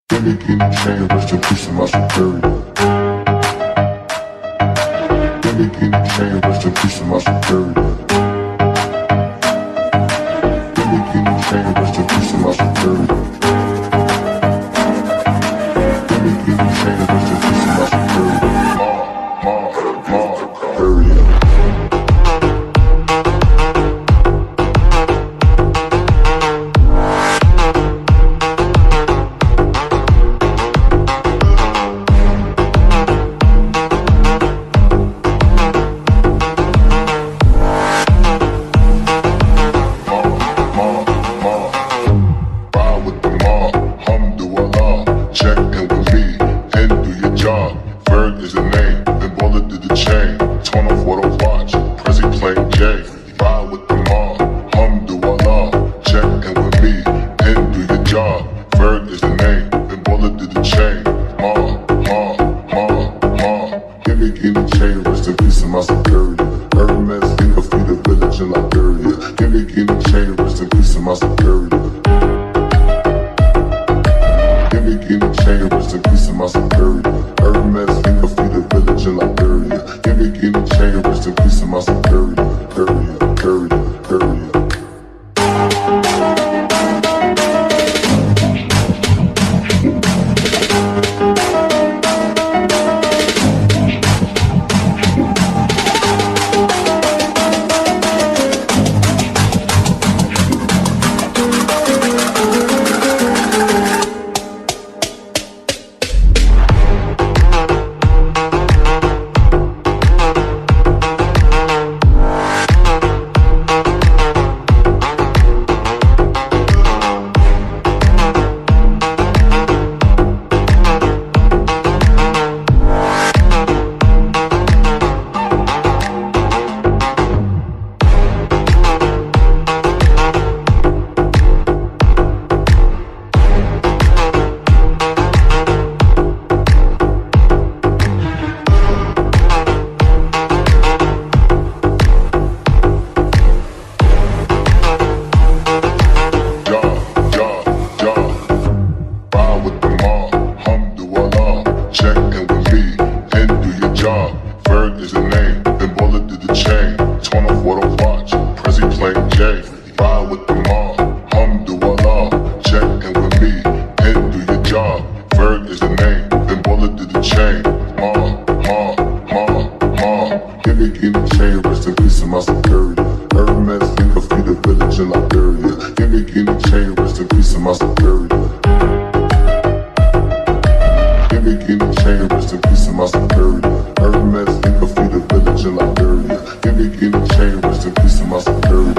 Gimme chain, rest in peace to my superior. Gimme chain, rest in peace to my superior. Gimme chain, rest in peace to my superior. Gimme chain, rest in peace to my superior. Superior. Gimme chain, rest in peace to my superior. Gimme chain, rest in peace to my superior. Gimme chain, rest in peace to my superior. Gimme chain, rest in peace to my superior.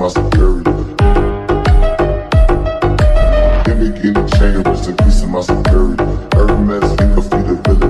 Superior. Give me chain, rest in peace of my superior. Hermes, finger, feet,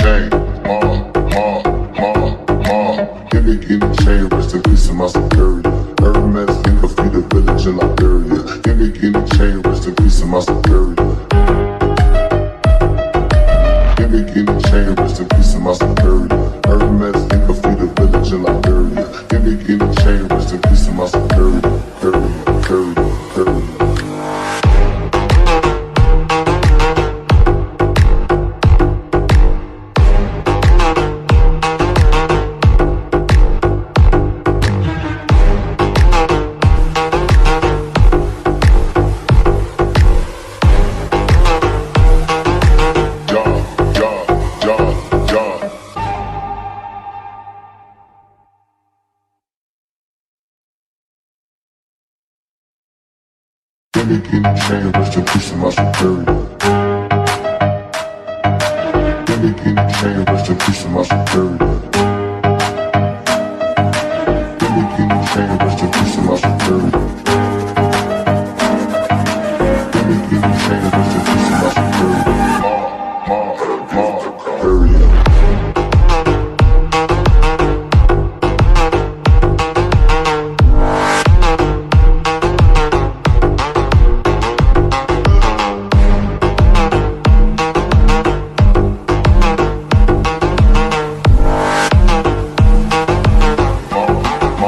chain. Give me chain, rest in peace of my security. Hermes, think of feed the village in Liberia. Give me chain, rest in peace of my security. Give me chain, rest in peace of my security. Hermes, think of feed the village in Liberia. Give me chain, rest in peace of my security. Give me chain, rest in peace of my security. Give me chain, rest in peace of my security. Give me chain, rest in peace of my security. Give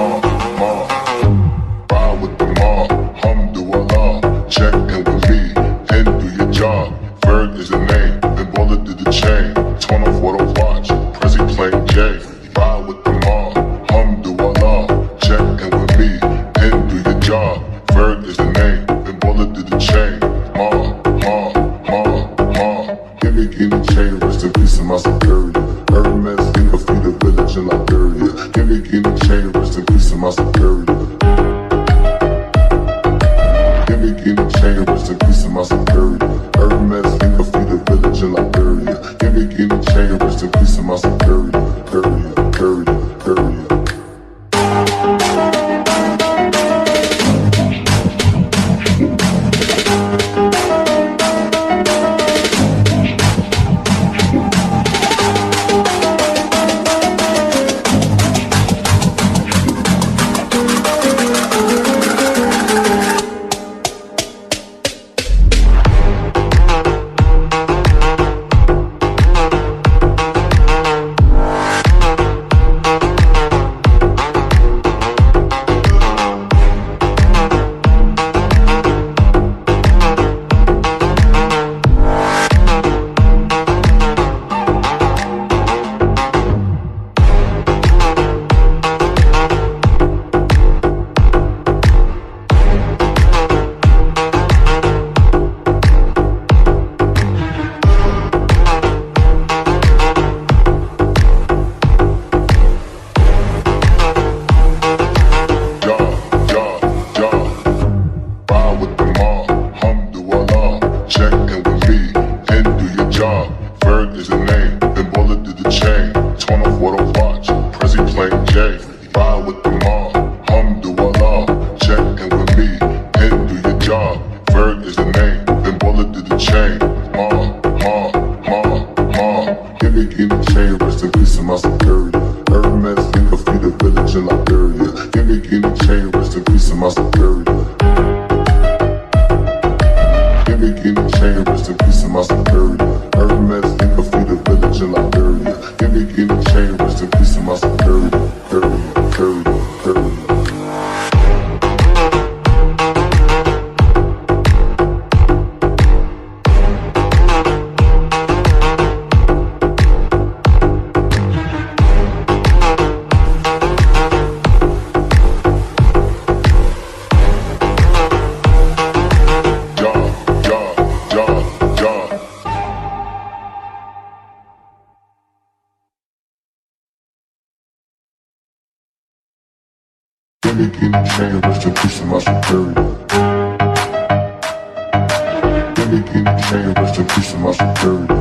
me chain, rest in peace of my security. Give me chain, rest in peace of my security. Give me chain, rest in peace of my security.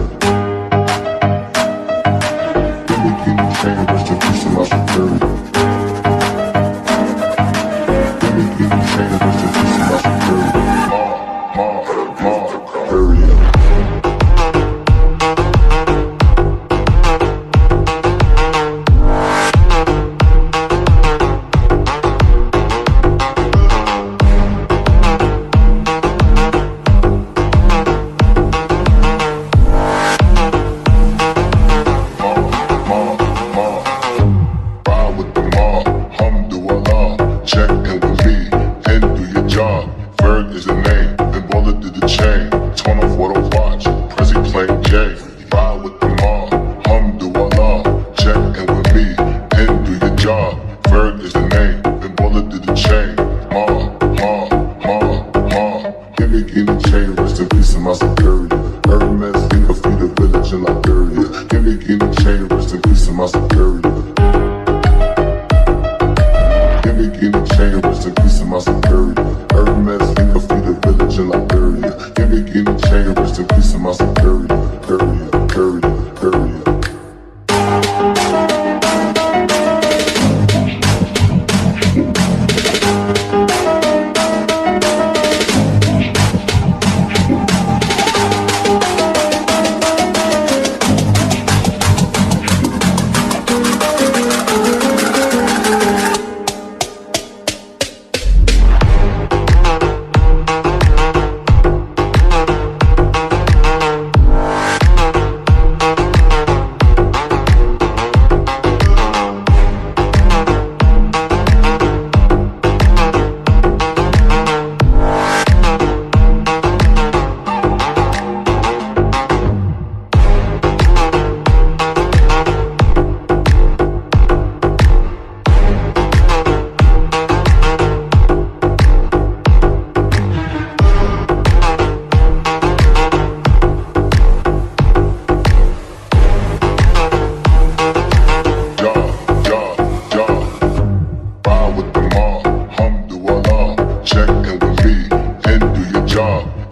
Give me chain, rest in peace of my security. Give me chain, rest in peace of my security. Area. guinea chain, rest in peace of my superior. Give me guinea chain, rest in peace of my superior. Hermes, think of feed the village in Liberia. Give me guinea chain, rest in peace of my superior. Period, period, period.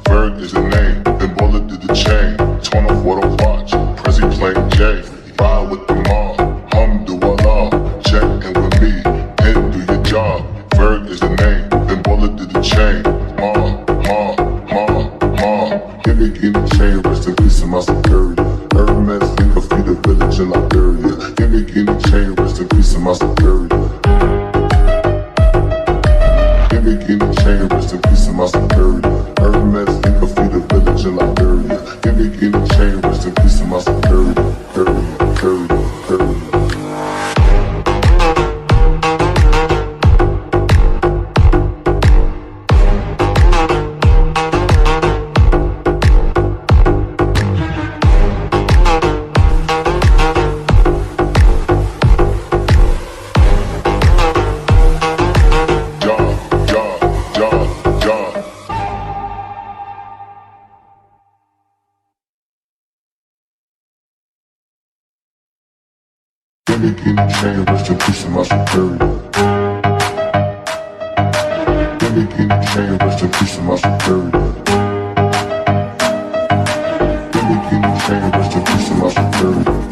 Ferg is the name, then bullet did the chain. Torn off what I watch, Prezi playing J. Ride with the mob, alhamdulillah. Check in with me, and do your job. Ferg is the name, then bullet did the chain. Give me guinea chain, rest in peace of my superior. Hermes, think of feed the village in Liberia. Give me guinea chain, rest in peace of my superior. Give me guinea chain, rest in peace of my superior. Hermes, think of feed the village in Liberia. Give me guinea chain, rest in peace of my superior. Period, period, period. Give me guinea chain, rest in peace of my superior. Give me guinea chain, rest in peace of my superior. Give me guinea chain, rest in peace of my superior.